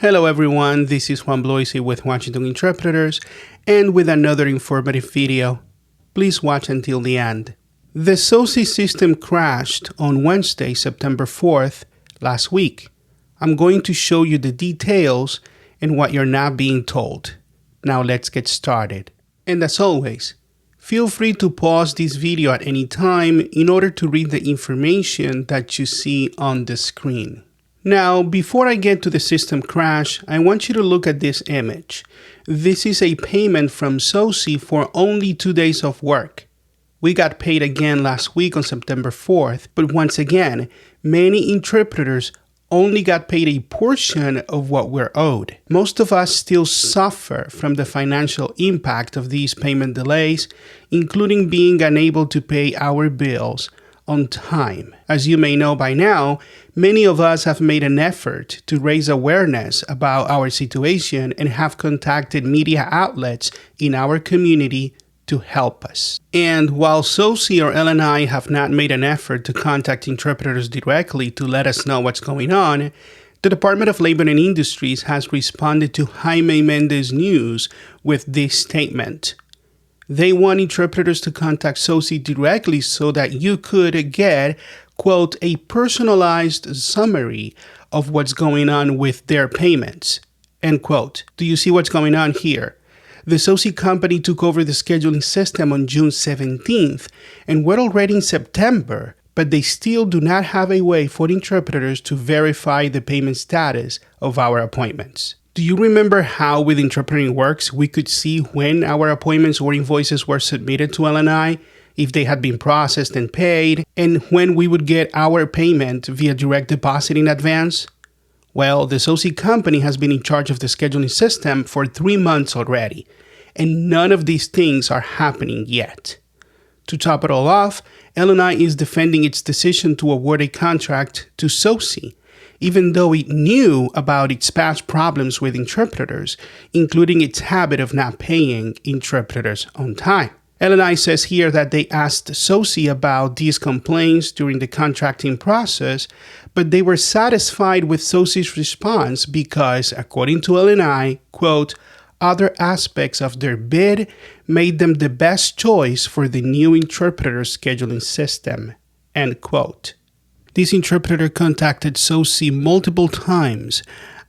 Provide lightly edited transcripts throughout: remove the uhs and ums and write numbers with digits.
Hello everyone, this is Juan Bloise with Washington Interpreters and with another informative video. Please watch until the end. The SOSi system crashed on Wednesday, September 4th, last week. I'm going to show you the details and what you're not being told. Now let's get started. And as always, feel free to pause this video at any time in order to read the information that you see on the screen. Now, before I get to the system crash, I want you to look at this image. This is a payment from SOSi for only 2 days of work. We got paid again last week on September 4th, but once again, many interpreters only got paid a portion of what we're owed. Most of us still suffer from the financial impact of these payment delays, including being unable to pay our bills on time. As you may know by now, many of us have made an effort to raise awareness about our situation and have contacted media outlets in our community to help us. And while SOSi or L&I have not made an effort to contact interpreters directly to let us know what's going on, the Department of Labor and Industries has responded to Jaime Mendez News with this statement. They want interpreters to contact SOSi directly so that you could get, quote, a personalized summary of what's going on with their payments, end quote. Do you see what's going on here? The SOSi company took over the scheduling system on June 17th, and we're already in September, but they still do not have a way for interpreters to verify the payment status of our appointments. Do you remember how with interpreting works, we could see when our appointments or invoices were submitted to L&I, if they had been processed and paid, and when we would get our payment via direct deposit in advance? Well, the SOSi company has been in charge of the scheduling system for 3 months already, and none of these things are happening yet. To top it all off, L&I is defending its decision to award a contract to SOSi, even though it knew about its past problems with interpreters, including its habit of not paying interpreters on time. L&I says here that they asked SOSi about these complaints during the contracting process, but they were satisfied with SOSi's response because, according to L&I, quote, other aspects of their bid made them the best choice for the new interpreter scheduling system, end quote. This interpreter contacted SOSi multiple times,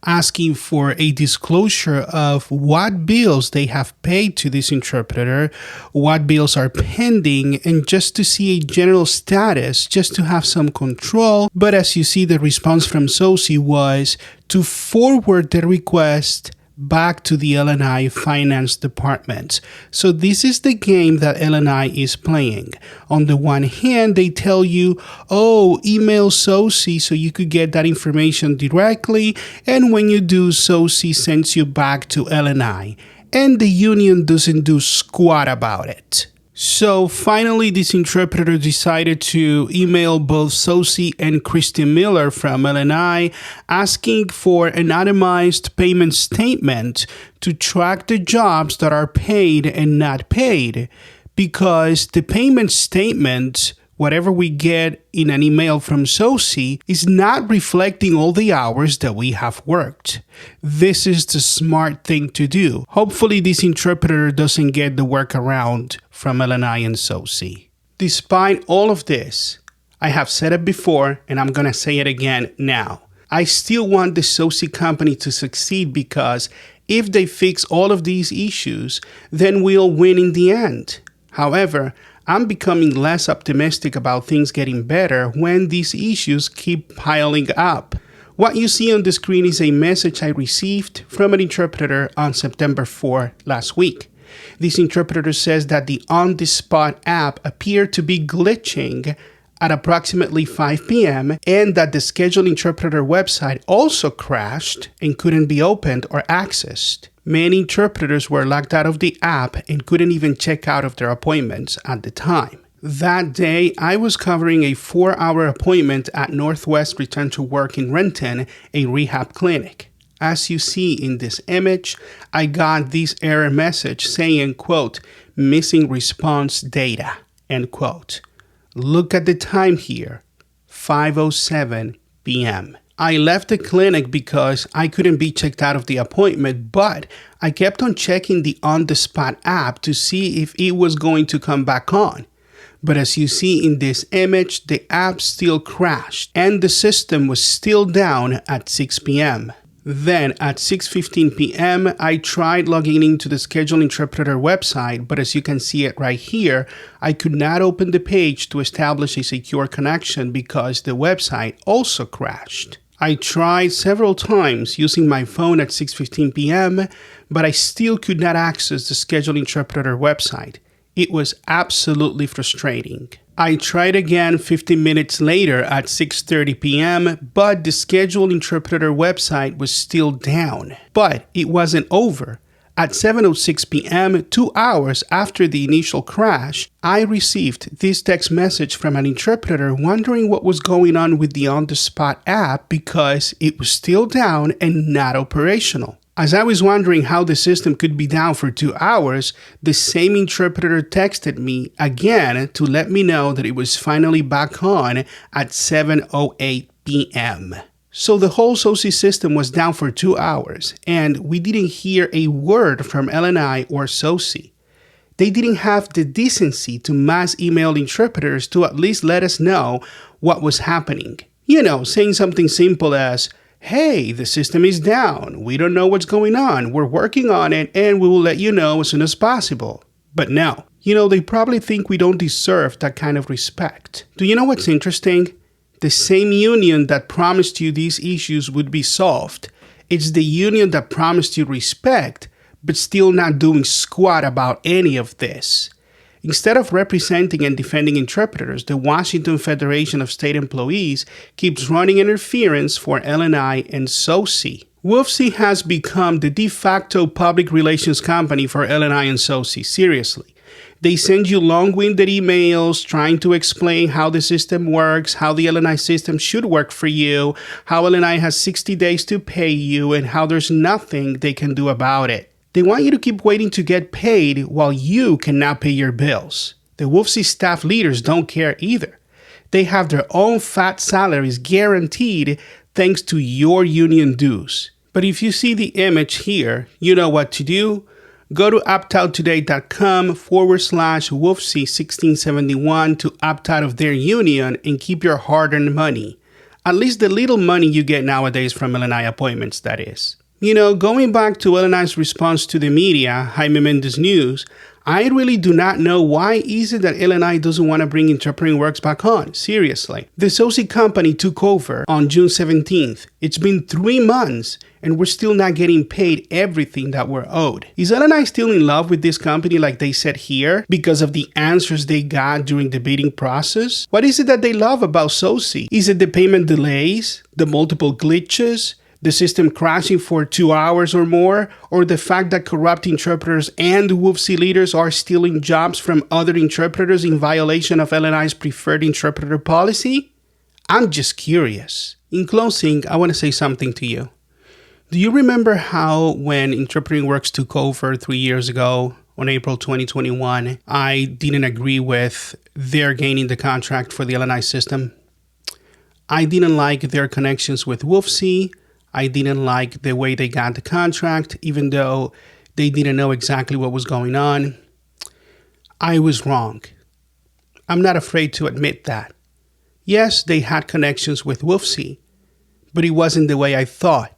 asking for a disclosure of what bills they have paid to this interpreter, what bills are pending, and just to see a general status, just to have some control. But as you see, the response from SOSi was to forward the request back to the L&I finance department. So this is the game that L&I is playing. On the one hand, they tell you, oh, email SOSi so you could get that information directly, and when you do, SOSi sends you back to L&I, and the union doesn't do squat about it. So finally, this interpreter decided to email both SOSi and Christy Miller from L&I asking for an itemized payment statement to track the jobs that are paid and not paid, because the payment statement, whatever we get in an email from SOSi, is not reflecting all the hours that we have worked. This is the smart thing to do. Hopefully this interpreter doesn't get the workaround from L&I and SOSi. Despite all of this, I have said it before and I'm gonna say it again now. I still want the SOSi company to succeed because if they fix all of these issues, then we'll win in the end. However, I'm becoming less optimistic about things getting better when these issues keep piling up. What you see on the screen is a message I received from an interpreter on September 4 last week. This interpreter says that the on-the-spot app appeared to be glitching at approximately 5 p.m. and that the scheduled interpreter website also crashed and couldn't be opened or accessed. Many interpreters were locked out of the app and couldn't even check out of their appointments at the time. That day, I was covering a 4-hour appointment at Northwest Return to Work in Renton, a rehab clinic. As you see in this image, I got this error message saying, quote, missing response data, end quote. Look at the time here, 5:07 p.m. I left the clinic because I couldn't be checked out of the appointment, but I kept on checking the on-the-spot app to see if it was going to come back on. But as you see in this image, the app still crashed and the system was still down at 6 p.m. Then at 6:15 p.m., I tried logging into the Schedule Interpreter website, but as you can see it right here, I could not open the page to establish a secure connection because the website also crashed. I tried several times using my phone at 6:15 p.m., but I still could not access the Schedule Interpreter website. It was absolutely frustrating. I tried again 15 minutes later at 6:30 p.m., but the Schedule Interpreter website was still down. But it wasn't over. At 7:06 p.m., 2 hours after the initial crash, I received this text message from an interpreter wondering what was going on with the on-the-spot app because it was still down and not operational. As I was wondering how the system could be down for 2 hours, the same interpreter texted me again to let me know that it was finally back on at 7:08 p.m. So the whole SOSi system was down for 2 hours, and we didn't hear a word from L&I or SOSi. They didn't have the decency to mass email interpreters to at least let us know what was happening. You know, saying something simple as, "Hey, the system is down. We don't know what's going on. We're working on it and we will let you know as soon as possible." But no, they probably think we don't deserve that kind of respect. Do you know what's interesting? The same union that promised you these issues would be solved, it's the union that promised you respect, but still not doing squat about any of this. Instead of representing and defending interpreters, the Washington Federation of State Employees keeps running interference for L&I and SOSi. WFSE has become the de facto public relations company for L&I and SOSi, seriously. They send you long-winded emails trying to explain how the system works, how the L&I system should work for you, how L&I has 60 days to pay you, and how there's nothing they can do about it. They want you to keep waiting to get paid while you cannot pay your bills. The WFSE staff leaders don't care either. They have their own fat salaries guaranteed thanks to your union dues. But if you see the image here, you know what to do. Go to optouttoday.com/WFSE1671 to opt out of their union and keep your hard-earned money. At least the little money you get nowadays from L&I appointments, that is. Going back to L&I's response to the media, Jaime Mendez News, I really do not know why is it that L&I doesn't want to bring Interpreting Works back on. Seriously. The SOSi company took over on June 17th. It's been 3 months and we're still not getting paid everything that we're owed. Is L&I still in love with this company like they said here because of the answers they got during the bidding process? What is it that they love about SOSi? Is it the payment delays, the multiple glitches, the system crashing for 2 hours or more, or the fact that corrupt interpreters and WFSE leaders are stealing jobs from other interpreters in violation of L&I's preferred interpreter policy? I'm just curious. In closing, I want to say something to you. Do you remember how when Interpreting Works took over 3 years ago, on April 2021, I didn't agree with their gaining the contract for the L&I system? I didn't like their connections with WFSE. I didn't like the way they got the contract, even though they didn't know exactly what was going on. I was wrong. I'm not afraid to admit that. Yes, they had connections with WFSE, but it wasn't the way I thought.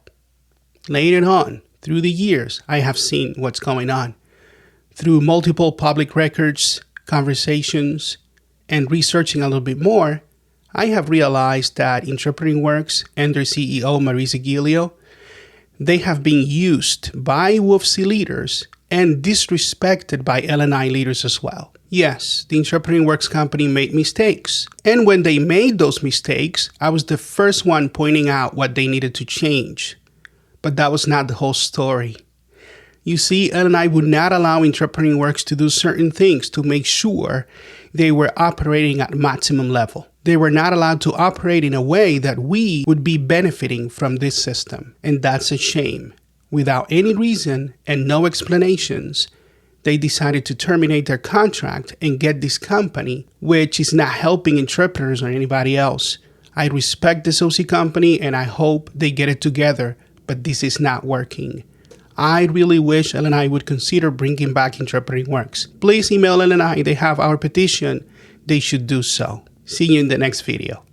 Later on, through the years, I have seen what's going on. Through multiple public records, conversations, and researching a little bit more, I have realized that Interpreting Works and their CEO, Marisa Giglio, they have been used by WFSE leaders and disrespected by L&I leaders as well. Yes, the Interpreting Works company made mistakes. And when they made those mistakes, I was the first one pointing out what they needed to change. But that was not the whole story. You see, L&I would not allow Interpreting Works to do certain things to make sure they were operating at maximum level. They were not allowed to operate in a way that we would be benefiting from this system. And that's a shame. Without any reason and no explanations, they decided to terminate their contract and get this company, which is not helping interpreters or anybody else, I respect the SOSi company and I hope they get it together, but this is not working. I really wish L&I would consider bringing back interpreting works. Please email L&I, they have our petition. They should do so. See you in the next video.